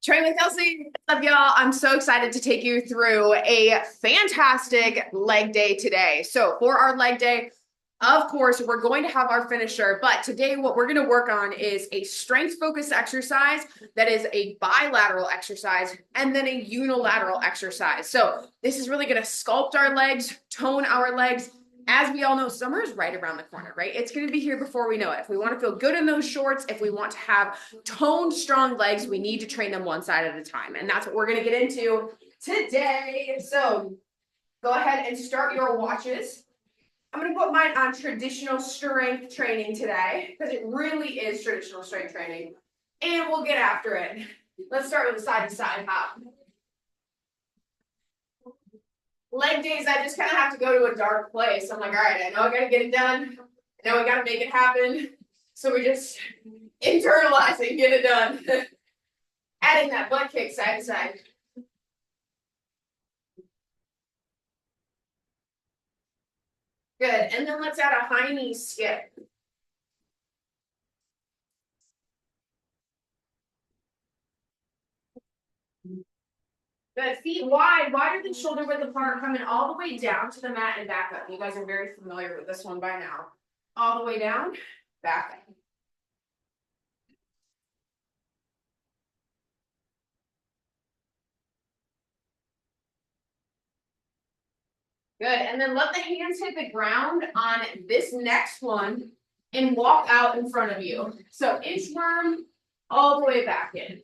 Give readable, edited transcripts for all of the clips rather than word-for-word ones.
Train with Kelsey. What's up, y'all? I'm so excited to take you through a fantastic leg day today. So, for our leg day, of course, we're going to have our finisher, but today what we're going to work on is a strength-focused exercise that is a bilateral exercise and then a unilateral exercise. So, this is really going to sculpt our legs, tone our legs. As we all know, summer is right around the corner, right? It's going to be here before we know it. If we want to feel good in those shorts, if we want to have toned, strong legs, we need to train them one side at a time. And that's what we're going to get into today. So go ahead and start your watches. I'm going to put mine on traditional strength training today because it really is traditional strength training. And we'll get after it. Let's start with a side to side hop. Leg days, I just kind of have to go to a dark place. I'm like, all right, I know I got to get it done. I know I got to make it happen. So we just internalize it and get it done. Adding that butt kick side to side. Good. And then let's add a high knee skip. Good. Feet wide, wider than shoulder width apart, coming all the way down to the mat and back up. You guys are very familiar with this one by now. All the way down, back up. Good. And then let the hands hit the ground on this next one and walk out in front of you. So inchworm all the way back in.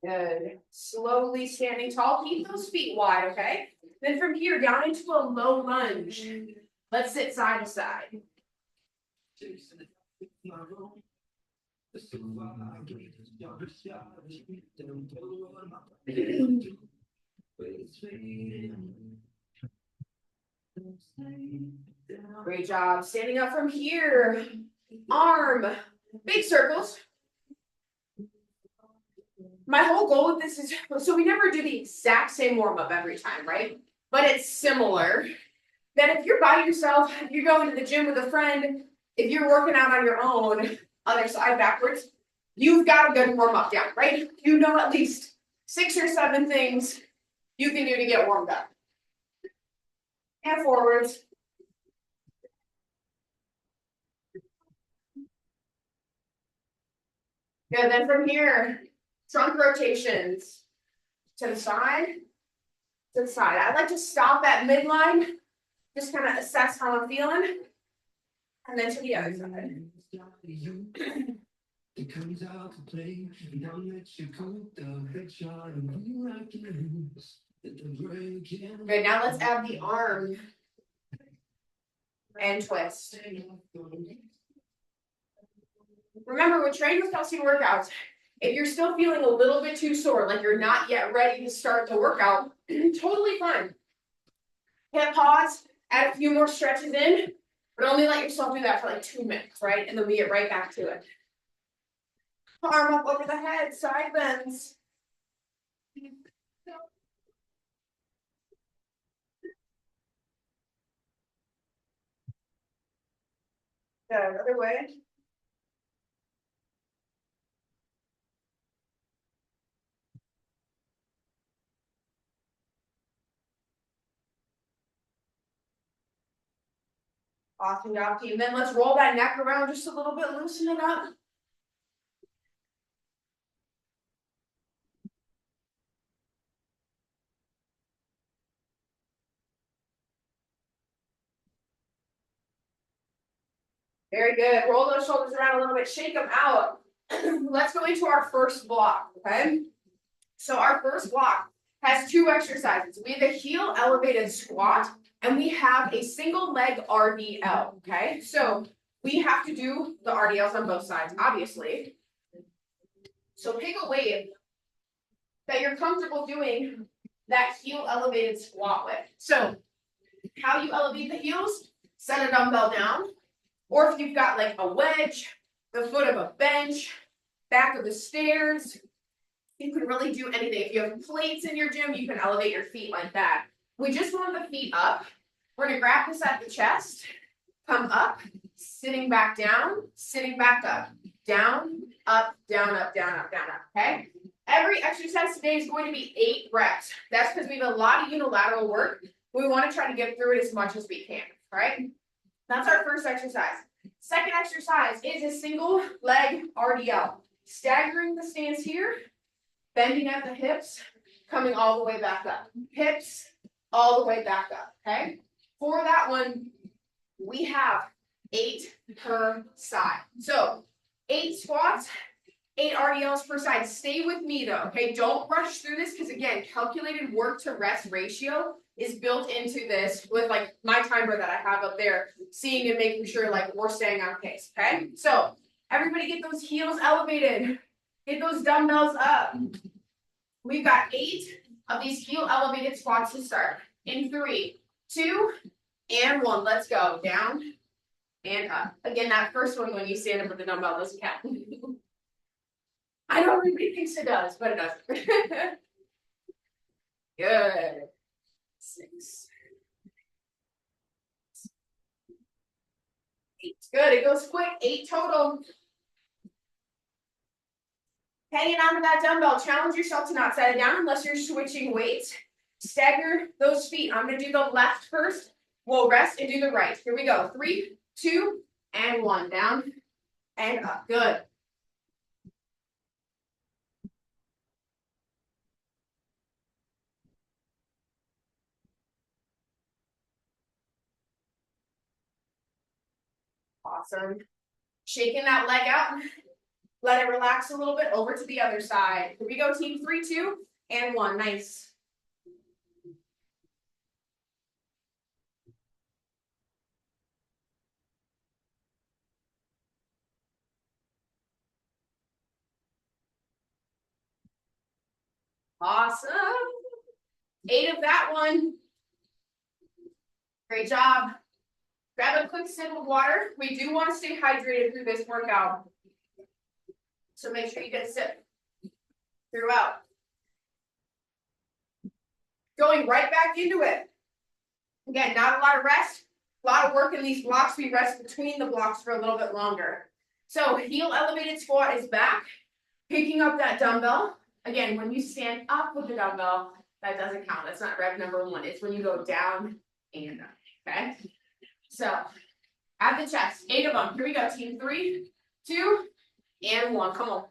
Good. Slowly standing tall. Keep those feet wide, okay? Then from here, down into a low lunge. Let's sit side to side. Great job. Standing up from here. Arm. Big circles. My whole goal with this is, so we never do the exact same warm-up every time, right? But it's similar. That if you're by yourself, if you're going to the gym with a friend, if you're working out on your own, other side backwards, you've got a good warm-up down, right? You know at least 6 or 7 things you can do to get warmed up. And forwards. Good, then from here, trunk rotations to the side, to the side. I like to stop at midline, just kind of assess how I'm feeling, and then to the other side. It comes out to play, and I'll let you go the headshot and be like you. Good, now let's add the arm and twist. Remember, with Train with Kelsey workouts, if you're still feeling a little bit too sore, like you're not yet ready to start the workout, totally fine. Hit pause, add a few more stretches in, but only let yourself do that for like 2 minutes, right? And then we get right back to it. Arm up over the head, side bends. Good, other way. Awesome job, team. Then let's roll that neck around just a little bit, loosen it up. Very good. Roll those shoulders around a little bit, shake them out. Let's go into our first block, okay? So our first block has 2 exercises. We have a heel elevated squat, and we have a single leg RDL, okay? So we have to do the RDLs on both sides, obviously. So pick a weight that you're comfortable doing that heel elevated squat with. So how you elevate the heels, set a dumbbell down, or if you've got like a wedge, the foot of a bench, back of the stairs, You can really do anything. If you have plates in your gym, you can elevate your feet like that. We just want the feet up. We're gonna grab this at the chest, come up, sitting back down, sitting back up, down, up, down, up, down, up, down, up, okay? Every exercise today is going to be 8 reps. That's because we have a lot of unilateral work. We want to try to get through it as much as we can, all right? That's our first exercise. Second exercise is a single leg RDL. Staggering the stance here, bending at the hips, coming all the way back up. Hips, all the way back up, okay? For that one, we have 8 per side. So 8 squats, 8 RDLs per side. Stay with me though, okay? Don't rush through this because again, calculated work to rest ratio is built into this with like my timer that I have up there, seeing and making sure like we're staying on pace, okay? So everybody get those heels elevated. Get those dumbbells up. We've got 8 of these heel elevated squats to start. In 3, 2, and 1. Let's go. Down and up. Again, that first one when you stand up with the dumbbell doesn't count. I know everybody thinks it does, but it doesn't. Good. 6. 8. Good. It goes quick. 8 total. Hanging on to that dumbbell. Challenge yourself to not set it down unless you're switching weights. Stagger those feet. I'm going to do the left first. We'll rest and do the right. Here we go. 3, 2, and 1. Down and up. Good. Awesome. Shaking that leg out. Let it relax a little bit. Over to the other side. Here we go, team. 3, 2, and 1. Nice. Awesome. 8 of that one. Great job. Grab a quick sip of water. We do want to stay hydrated through this workout. So make sure you get a sip throughout. Going right back into it. Again, not a lot of rest. A lot of work in these blocks. We rest between the blocks for a little bit longer. So heel elevated squat is back. Picking up that dumbbell. Again, when you stand up with the dumbbell, that doesn't count. That's not rep number 1. It's when you go down and up, okay? So, at the chest, 8 of them. Here we go, team. 3, 2, and 1. Come on.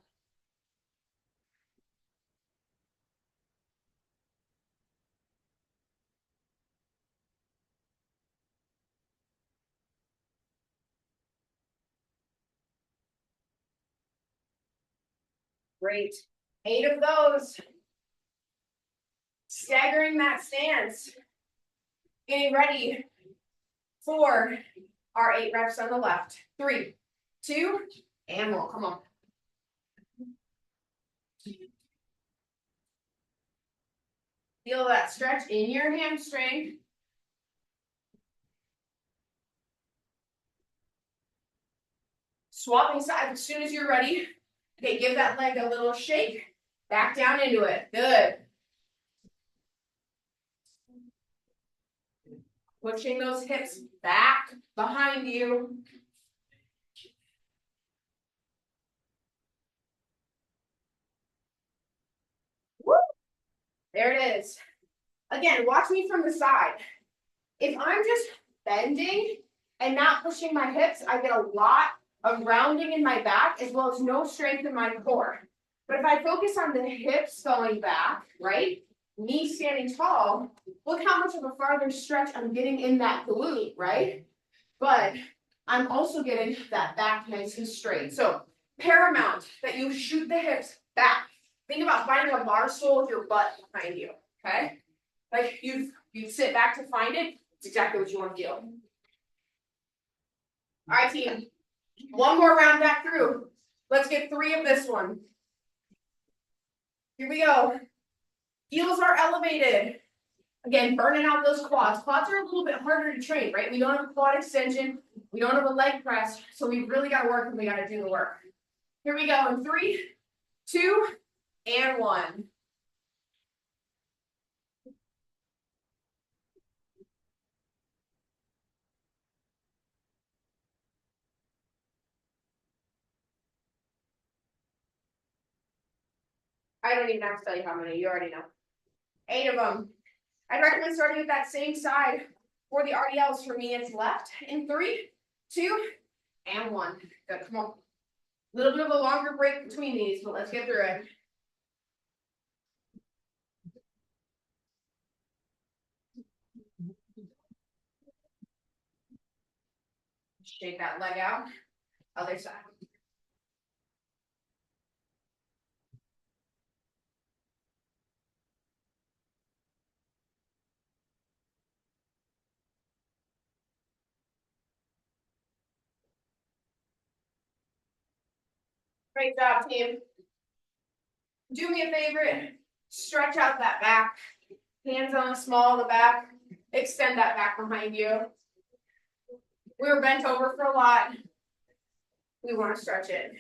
Great. 8 of those. Staggering that stance. Getting ready for our 8 reps on the left. 3, 2, and 1. Come on. Feel that stretch in your hamstring. Swapping sides as soon as you're ready. Okay, give that leg a little shake. Back down into it. Good. Pushing those hips back behind you. Woo! There it is. Again, watch me from the side. If I'm just bending and not pushing my hips, I get a lot of rounding in my back as well as no strength in my core. But if I focus on the hips going back, right? Me standing tall, look how much of a farther stretch I'm getting in that glute, right? But I'm also getting that back nice and straight. So paramount that you shoot the hips back. Think about finding a bar stool with your butt behind you, okay? Like you sit back to find it. It's exactly what you want to feel. All right, team. One more round back through. Let's get 3 of this one. Here we go. Heels are elevated. Again, burning out those quads. Quads are a little bit harder to train, right? We don't have a quad extension. We don't have a leg press. So we really got to work and we got to do the work. Here we go in 3, 2, and 1. I don't even have to tell you how many, you already know. 8 of them. I'd recommend starting with that same side for the RDLs. For me, it's left in 3, 2, and 1. Good, come on. A little bit of a longer break between these, but let's get through it. Shake that leg out. Other side. Great job, team. Do me a favor. Stretch out that back. Hands on the small of the back. Extend that back behind you. We were bent over for a lot. We want to stretch it.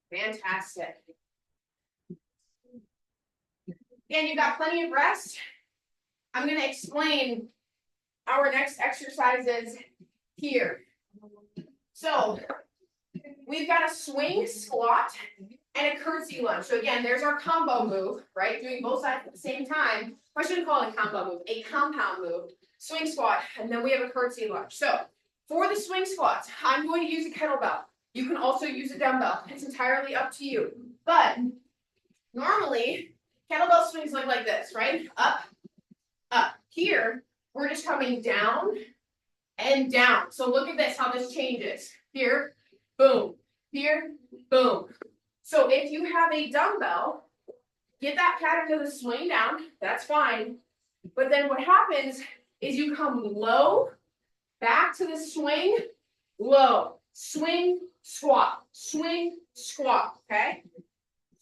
Fantastic. Again, you got plenty of rest. I'm going to explain our next exercises here. So we've got a swing squat and a curtsy lunge. So again, there's our combo move, right? Doing both sides at the same time. I shouldn't call it a combo move, a compound move. Swing squat, and then we have a curtsy lunge. So for the swing squats, I'm going to use a kettlebell. You can also use a dumbbell. It's entirely up to you. But normally, kettlebell swings look like this, right? Up, up. Here, we're just coming down and down. So look at this, how this changes. Here, boom. Here, boom. So if you have a dumbbell, get that pattern of the swing down. That's fine. But then what happens is you come low, back to the swing, low, swing, squat, okay?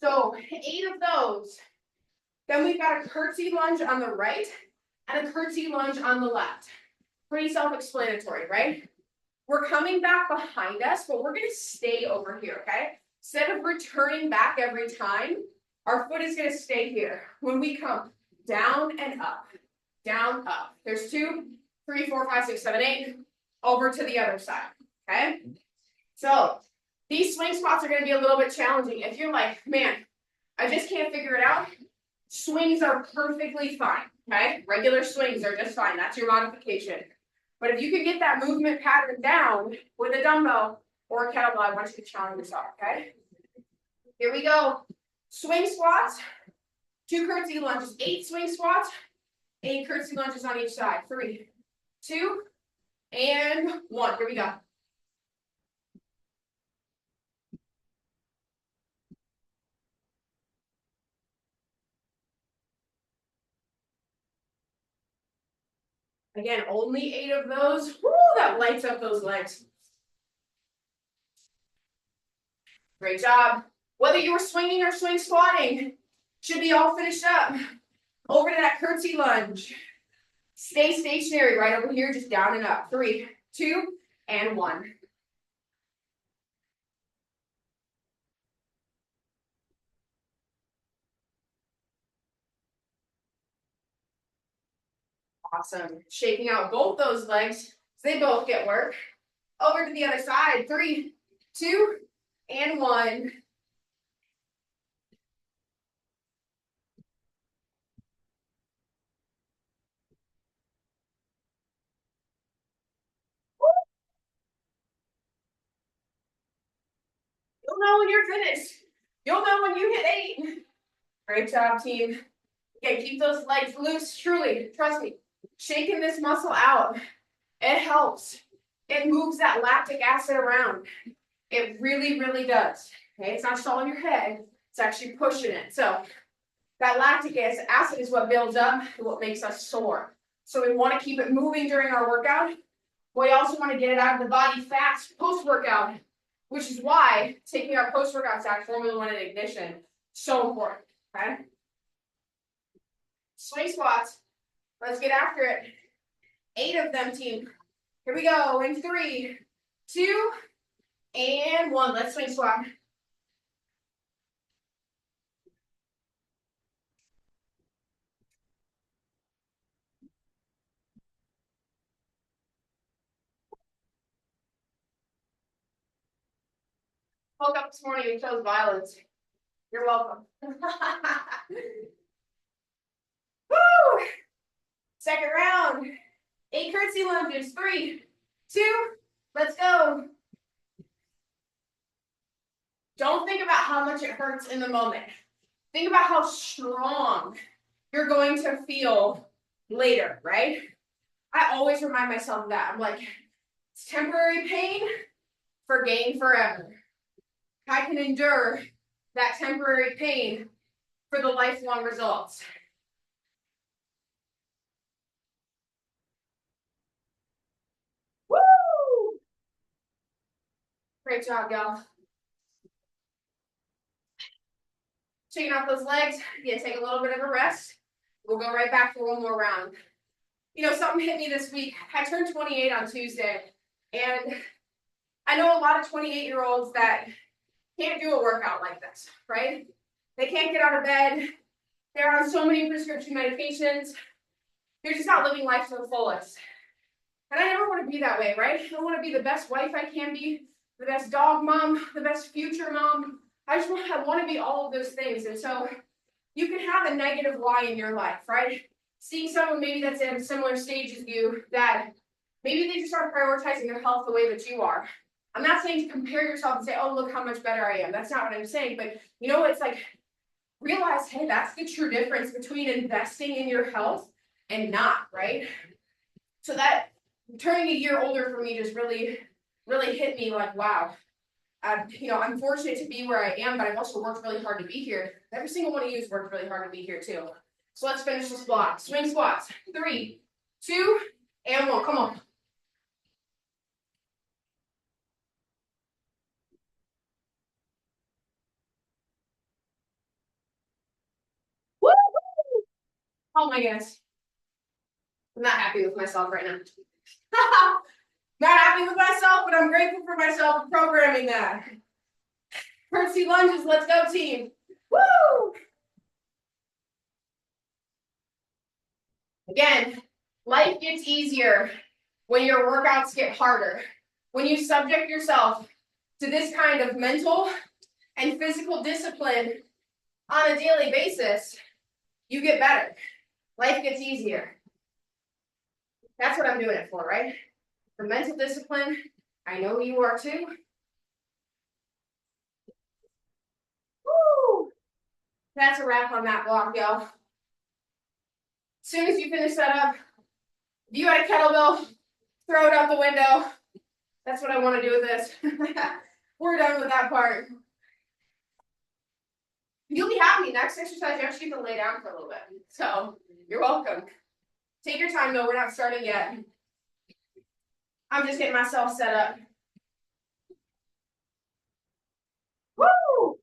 So 8 of those. Then we've got a curtsy lunge on the right and a curtsy lunge on the left. Pretty self-explanatory, right? We're coming back behind us, but we're going to stay over here, okay? Instead of returning back every time, our foot is going to stay here. When we come down and up, down, up. There's 2, 3, 4, 5, 6, 7, 8. Over to the other side, okay? So these swing squats are going to be a little bit challenging. If you're like, man, I just can't figure it out, swings are perfectly fine, okay? Regular swings are just fine. That's your modification. But if you can get that movement pattern down with a dumbbell or a kettlebell, I want you to challenge yourself, okay? Here we go. Swing squats, 2 curtsy lunges, 8 swing squats, 8 curtsy lunges on each side. 3, 2, and 1. Here we go. Again, only 8 of those. Woo, that lights up those legs. Great job. Whether you were swinging or swing squatting, should be all finished up. Over to that curtsy lunge. Stay stationary right over here, just down and up. 3, 2, and 1. Awesome. Shaking out both those legs so they both get work. Over to the other side. 3, 2, and 1. You'll know when you're finished. You'll know when you hit 8. Great job, team. Okay, keep those legs loose, truly. Trust me. Shaking this muscle out, it helps. It moves that lactic acid around. It really, really does. Okay, it's not just all in your head. It's actually pushing it. So that lactic acid is what builds up and what makes us sore. So we want to keep it moving during our workout. We also want to get it out of the body fast post-workout, which is why taking our post-workout stack, Formula 1 and ignition, so important, okay? Swing squats. Let's get after it. 8 of them, team. Here we go in 3, 2, And one. Let's swing squat. Woke up this morning and chose violence. You're welcome. Woo! Second round. 8 curtsy lunges. 3, 2, let's go. Don't think about how much it hurts in the moment. Think about how strong you're going to feel later, right? I always remind myself of that. I'm like, it's temporary pain for gain forever. I can endure that temporary pain for the lifelong results. Woo! Great job, y'all. Shaking off those legs. Yeah, take a little bit of a rest. We'll go right back for one more round. You know, something hit me this week. I turned 28 on Tuesday, and I know a lot of 28-year-olds that can't do a workout like this, right? They can't get out of bed. They're on so many prescription medications. They're just not living life to the fullest. And I never want to be that way, right? I want to be the best wife I can be, the best dog mom, the best future mom. I want to be all of those things. And so you can have a negative why in your life, right? Seeing someone maybe that's in a similar stage as you, that maybe they just aren't prioritizing their health the way that you are. I'm not saying to compare yourself and say, oh, look how much better I am. That's not what I'm saying. But you know, it's like, realize, hey, that's the true difference between investing in your health and not, right? So that turning a year older for me just really, really hit me like, wow. You know, I'm fortunate to be where I am, but I've also worked really hard to be here. Every single one of you has worked really hard to be here too. So let's finish the squat. Swing squats. 3, 2, and 1. Come on. Woo! Oh my goodness. I'm not happy with myself right now. Not happy with myself, but I'm grateful for myself for programming that. Curtsy lunges, let's go team. Woo! Again, life gets easier when your workouts get harder. When you subject yourself to this kind of mental and physical discipline on a daily basis, you get better. Life gets easier. That's what I'm doing it for, right? For mental discipline, I know you are too. Woo! That's a wrap on that block, y'all. As soon as you finish that up, if you had a kettlebell, throw it out the window. That's what I want to do with this. We're done with that part. You'll be happy. Next exercise, you actually can lay down for a little bit. So you're welcome. Take your time though, we're not starting yet. I'm just getting myself set up. Woo!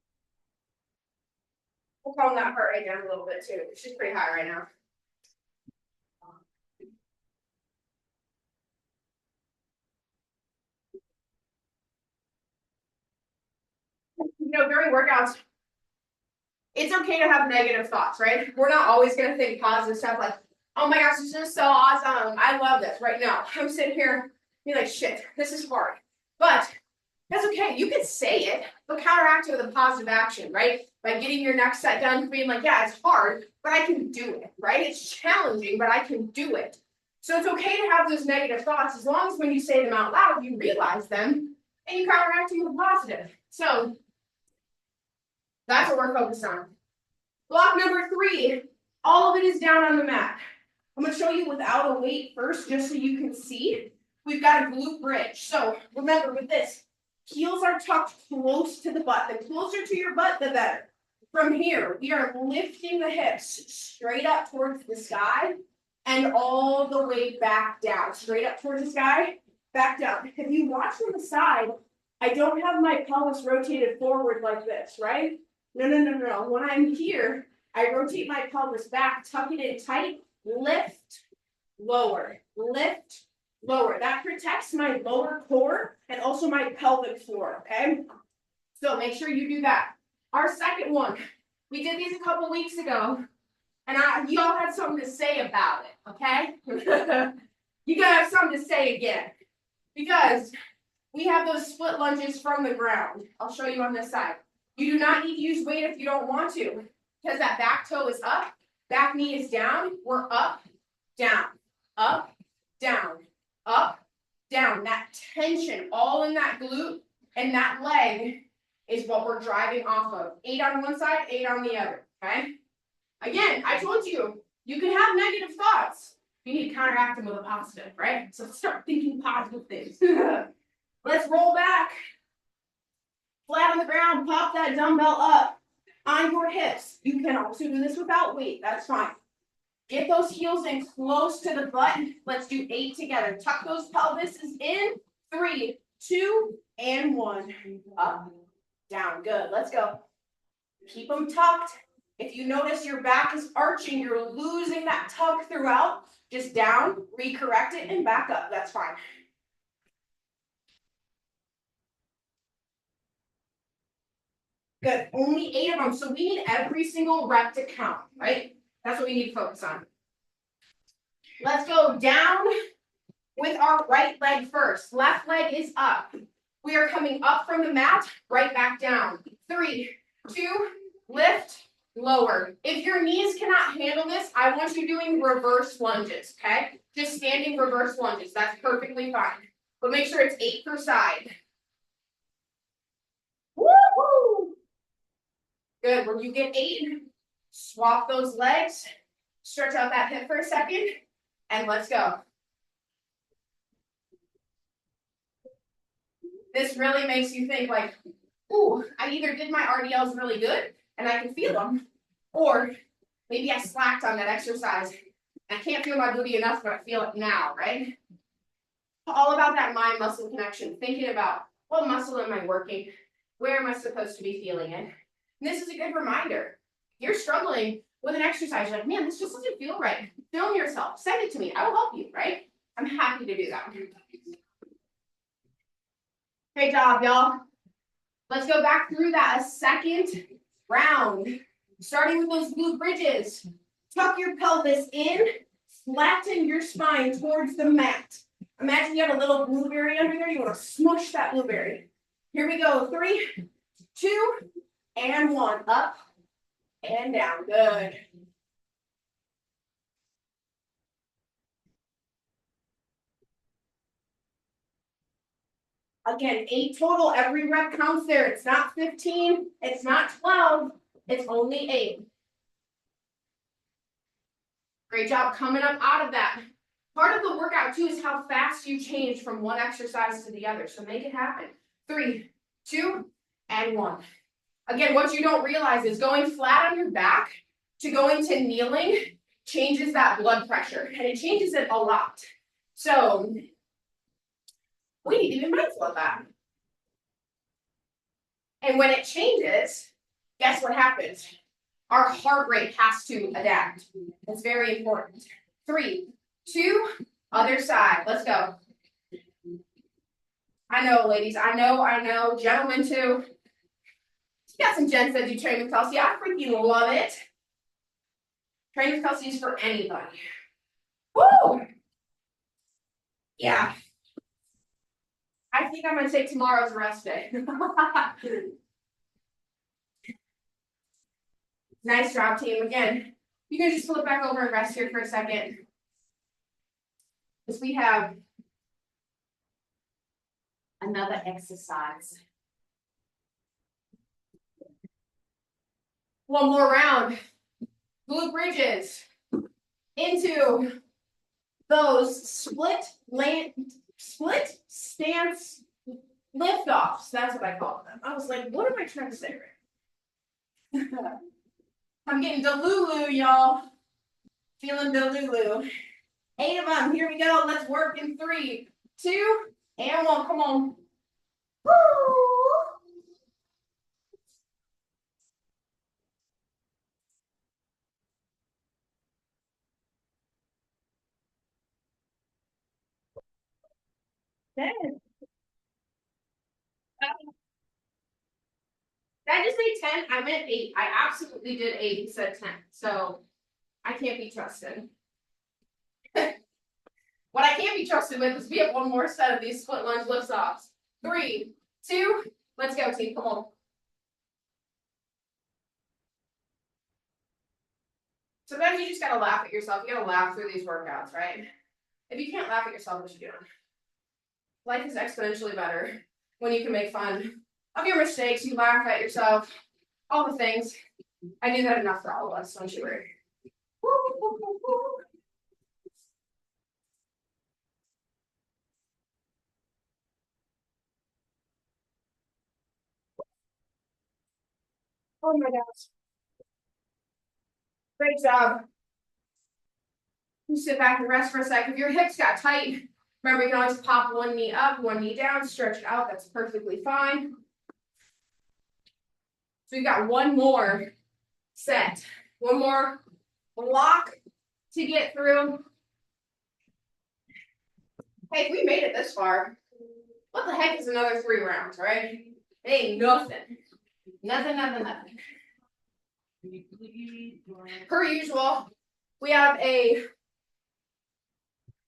We'll calm that heart rate down a little bit too. She's pretty high right now. You know, during workouts, it's okay to have negative thoughts, right? We're not always going to think positive stuff like, oh my gosh, this is so awesome. I love this right now. I'm sitting here being like, shit, this is hard. But that's okay. You can say it, but counteract it with a positive action, right? By getting your next set done, being like, yeah, it's hard, but I can do it, right? It's challenging, but I can do it. So it's okay to have those negative thoughts as long as when you say them out loud, you realize them and you counteract them with a positive. So that's what we're focused on. Block number 3, all of it is down on the mat. I'm going to show you without a weight first, just so you can see. We've got a glute bridge. So remember with this, heels are tucked close to the butt. The closer to your butt, the better. From here, we are lifting the hips straight up towards the sky and all the way back down. Straight up towards the sky, back down. If you watch from the side, I don't have my pelvis rotated forward like this, right? No. When I'm here, I rotate my pelvis back, tuck it in tight, lift, lower, lift, lower. That protects my lower core and also my pelvic floor, okay? So make sure you do that. Our second one, we did these a couple weeks ago, and you all had something to say about it, okay? You gotta have something to say again, because we have those split lunges from the ground. I'll show you on this side. You do not need to use weight if you don't want to, because that back toe is up, back knee is down, we're up, down, up, down, up, down. That tension all in that glute and that leg is what we're driving off of. 8 on one side, 8 on the other, okay? Again, I told you, you can have negative thoughts. You need to counteract them with a positive, right? So start thinking positive things. Let's roll back. Flat on the ground, pop that dumbbell up on your hips. You can also do this without weight, that's fine. Get those heels in close to the butt. Let's do 8 together. Tuck those pelvises in. 3, 2, and 1. Up, down, good, let's go. Keep them tucked. If you notice your back is arching, you're losing that tuck throughout, just down, recorrect it, and back up, that's fine. Good, only 8 of them, so we need every single rep to count, right? That's what we need to focus on. Let's go down with our right leg first. Left leg is up. We are coming up from the mat, right back down. 3, 2, lift, lower. If your knees cannot handle this, I want you doing reverse lunges, okay? Just standing reverse lunges, that's perfectly fine. But make sure it's 8 per side. Woo-hoo! Good, when you get 8, swap those legs, stretch out that hip for a second, and let's go. This really makes you think like, ooh, I either did my RDLs really good and I can feel them, or maybe I slacked on that exercise. I can't feel my booty enough, but I feel it now, right? All about that mind-muscle connection, thinking about what muscle am I working? Where am I supposed to be feeling it? And this is a good reminder. You're struggling with an exercise, you're like, man, this just doesn't feel right. Film yourself, send it to me, I will help you, right? I'm happy to do that. Great job, y'all. Let's go back through that a second round. Starting with those glute bridges. Tuck your pelvis in, flatten your spine towards the mat. Imagine you have a little blueberry under there. You want to smush that blueberry. Here we go. 3, 2, and 1. Up and down. Good. Again, 8 total. Every rep counts there. It's not 15. It's not 12. It's only 8. Great job coming up out of that. Part of the workout too is how fast you change from one exercise to the other. So make it happen. 3, 2, and 1. Again, what you don't realize is going flat on your back to going to kneeling changes that blood pressure, and it changes it a lot. So we need to be mindful of that. And when it changes, guess what happens? Our heart rate has to adapt. It's very important. 3, 2, other side. Let's go. I know, ladies. I know. Gentlemen, too. You got some gents that do training with Kelsey. I freaking love it. Training with Kelsey is for anybody. Woo! Yeah. I think I'm going to take tomorrow's rest day. Nice job, team. Again, you can just flip back over and rest here for a second. Because we have another exercise. One more round. Glute bridges into those split stance lift-offs. That's what I call them. I was like, what am I trying to say right? I'm getting Delulu, y'all. Feeling Delulu. 8 of them. Here we go. Let's work in 3, 2, and 1. Come on. Woo! Did I just say 10? I meant 8. I absolutely did 8 and said 10. So I can't be trusted. What I can't be trusted with is we have one more set of these split lunge lifts offs. 3, 2, let's go, team. Come on. Sometimes you just gotta laugh at yourself. You gotta laugh through these workouts, right? If you can't laugh at yourself, what you doing? Life is exponentially better when you can make fun of your mistakes. You laugh at yourself, all the things. I do that enough for all of us, don't you worry. Oh my gosh. Great job. You sit back and rest for a sec. If your hips got tight, remember you can always pop one knee up, one knee down, stretch it out. That's perfectly fine. So we've got one more set, one more block to get through. Hey, if we made it this far, what the heck is another 3 rounds, right? Ain't nothing. Nothing. Per usual, we have a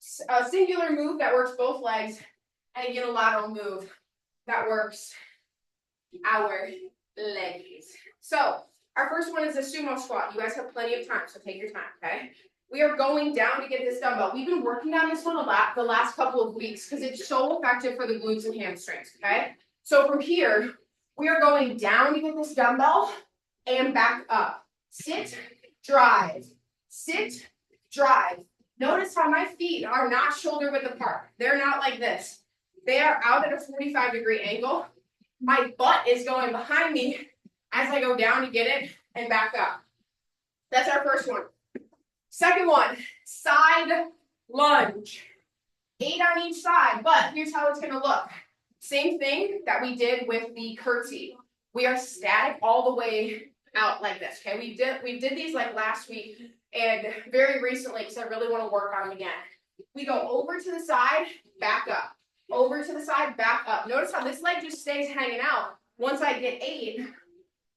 singular move that works both legs and a unilateral move that works our leggies. So our first one is a sumo squat. You guys have plenty of time, so take your time, okay? We are going down to get this dumbbell. We've been working on this one a lot the last couple of weeks because it's so effective for the glutes and hamstrings, okay? So from here, we are going down to get this dumbbell and back up. Sit, drive. Sit, drive. Notice how my feet are not shoulder width apart. They're not like this. They are out at a 45-degree angle. My butt is going behind me as I go down to get it and back up. That's our first one. Second one, side lunge. 8 on each side, but here's how it's going to look. Same thing that we did with the curtsy. We are static all the way out like this, okay? We did these like last week and very recently because I really want to work on them again. We go over to the side, back up. Over to the side, back up. Notice how this leg just stays hanging out. Once I get 8,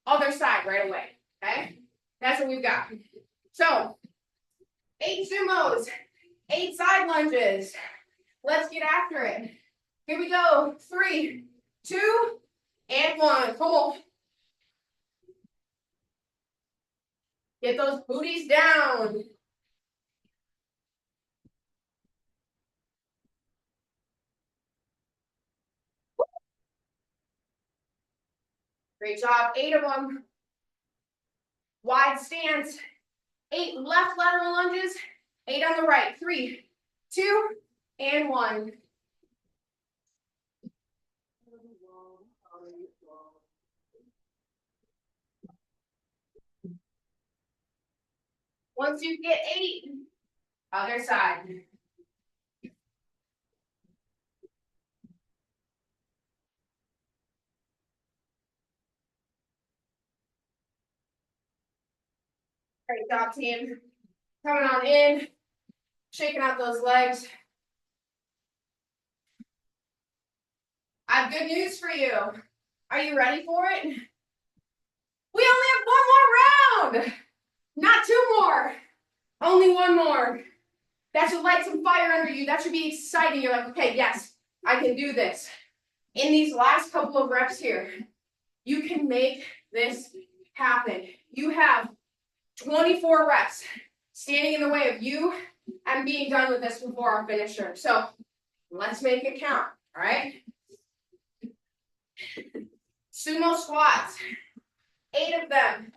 other side right away, okay? That's what we've got. So, 8 sumos, 8 side lunges. Let's get after it. Here we go. 3, 2, and 1. Come on. Get those booties down. Great job. 8 of them. Wide stance. 8 left lateral lunges. 8 on the right. 3, 2, and 1. Once you get 8, other side. Great job, team. Coming on in, shaking out those legs. I have good news for you. Are you ready for it? We only have 1 more round. Not 2 more. Only 1 more. That should light some fire under you. That should be exciting. You're like, okay, yes, I can do this. In these last couple of reps here, you can make this happen. You have 24 reps standing in the way of you and being done with this before our finisher. So let's make it count, all right? Sumo squats, 8 of them.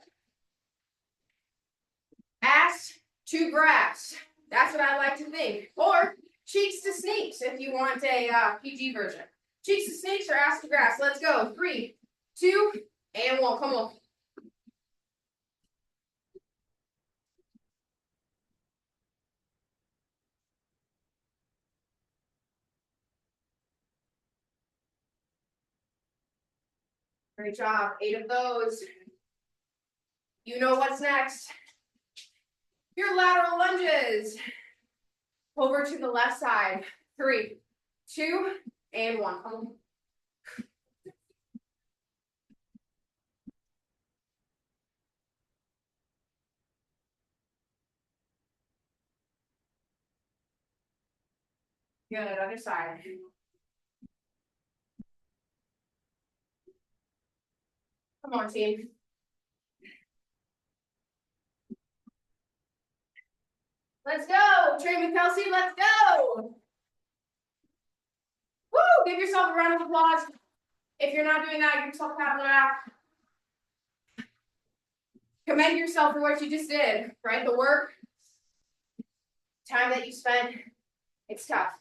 Ass to grass. That's what I like to think. Or cheeks to sneaks if you want a PG version. Cheeks to sneaks or ass to grass. Let's go. 3, 2, and 1. Come on. Great job. 8 of those. You know what's next. Your lateral lunges. Over to the left side. 3, 2, and 1. Come on. Good, other side. Come on, team. Let's go. Train with Kelsey, let's go. Woo! Give yourself a round of applause. If you're not doing that, give yourself a pat on the back. Commend yourself for what you just did, right? The work, time that you spent, it's tough.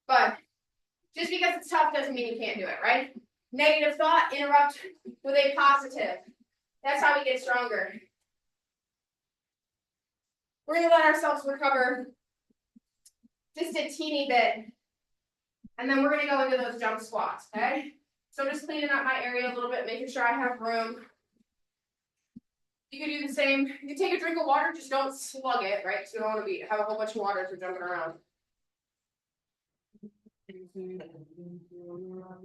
But just because it's tough doesn't mean you can't do it, right? Negative thought, interrupt with a positive. That's how we get stronger. We're going to let ourselves recover just a teeny bit. And then we're going to go into those jump squats, okay? So I'm just cleaning up my area a little bit, making sure I have room. You can do the same. You can take a drink of water, just don't slug it, right? So you don't want to have a whole bunch of water if you're jumping around.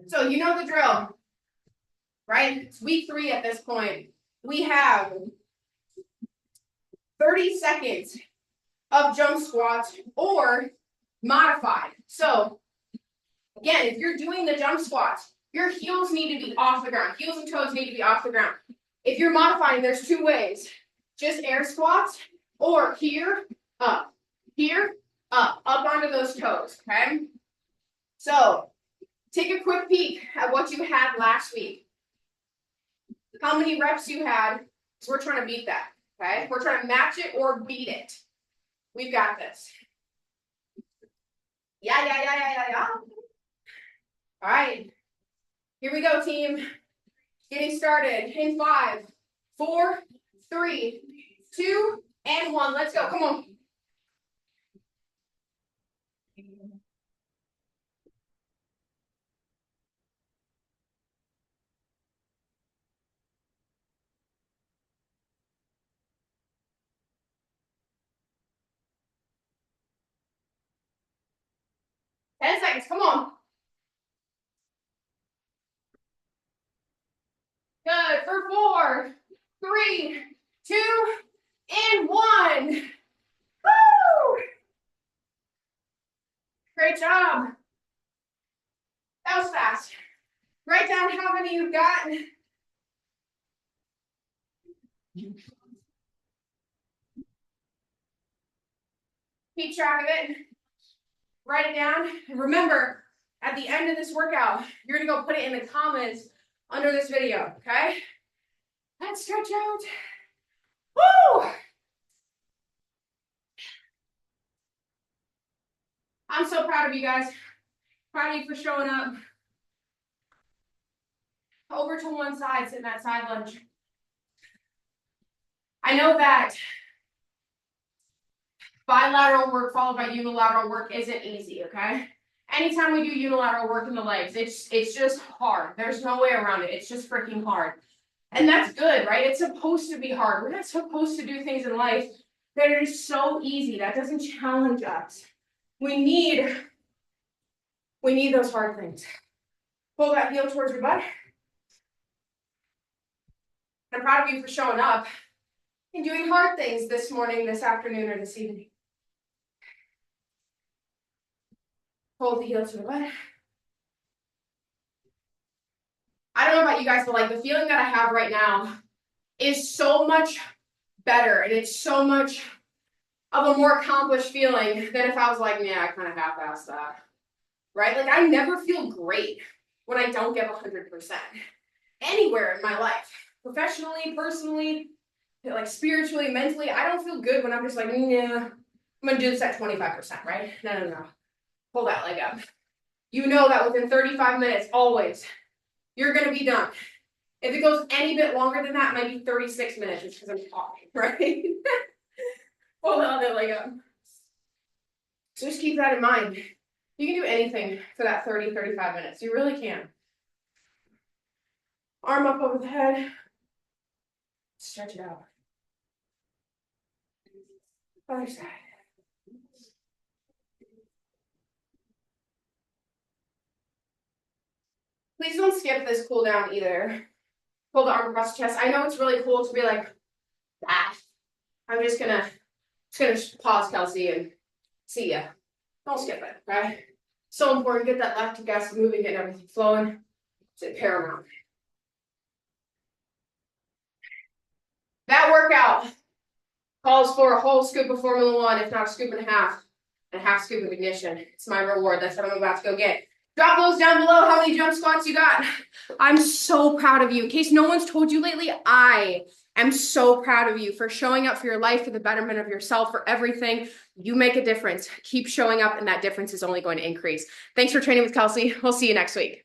So you know the drill, right? It's week 3 at this point. We have 30 seconds of jump squats or modified. So again, if you're doing the jump squats, your heels need to be off the ground. Heels and toes need to be off the ground. If you're modifying, there's 2 ways. Just air squats or here, up onto those toes, okay? So take a quick peek at what you had last week. How many reps you had, because we're trying to beat that, okay? We're trying to match it or beat it. We've got this. Yeah. All right. Here we go, team. Getting started in 5, 4, 3, 2, and 1. Let's go. Come on. Ten seconds. Come on. Good. For 4, 3, 2, and 1. Woo! Great job. That was fast. Write down how many you've got. Keep track of it. Write it down. And remember, at the end of this workout, you're going to go put it in the comments under this video, okay? Let's stretch out. Woo! I'm so proud of you guys. Proud of you for showing up. Over to one side, sit in that side lunge. I know that bilateral work followed by unilateral work isn't easy, okay? Anytime we do unilateral work in the legs, it's just hard. There's no way around it. It's just freaking hard. And that's good, right? It's supposed to be hard. We're not supposed to do things in life that are just so easy. That doesn't challenge us. We need those hard things. Pull that heel towards your butt. I'm proud of you for showing up and doing hard things this morning, this afternoon, or this evening. Hold the heel to the butt. I don't know about you guys, but like the feeling that I have right now is so much better, and it's so much of a more accomplished feeling than if I was like, yeah, I kind of half-assed that, right? Like I never feel great when I don't give 100% anywhere in my life, professionally, personally, like spiritually, mentally. I don't feel good when I'm just like, yeah, I'm gonna do this at 25%, right? No. Pull that leg up. You know that within 35 minutes, always, you're gonna be done. If it goes any bit longer than that, it might be 36 minutes just because I'm talking, right? Pull the other leg up. So just keep that in mind. You can do anything for that 30, 35 minutes. You really can. Arm up over the head. Stretch it out. Other side. Please don't skip this cool down either. Pull the arm across the chest. I know it's really cool to be like that. I'm just gonna pause, Kelsey, and see ya. Don't skip it, okay? So important. Get that lactic acid moving, get everything flowing. It's paramount. That workout calls for a whole scoop of Formula One, if not a scoop and a half scoop of ignition. It's my reward. That's what I'm about to go get. Drop those down below how many jump squats you got. I'm so proud of you. In case no one's told you lately, I am so proud of you for showing up for your life, for the betterment of yourself, for everything. You make a difference. Keep showing up, and that difference is only going to increase. Thanks for training with Kelsey. We'll see you next week.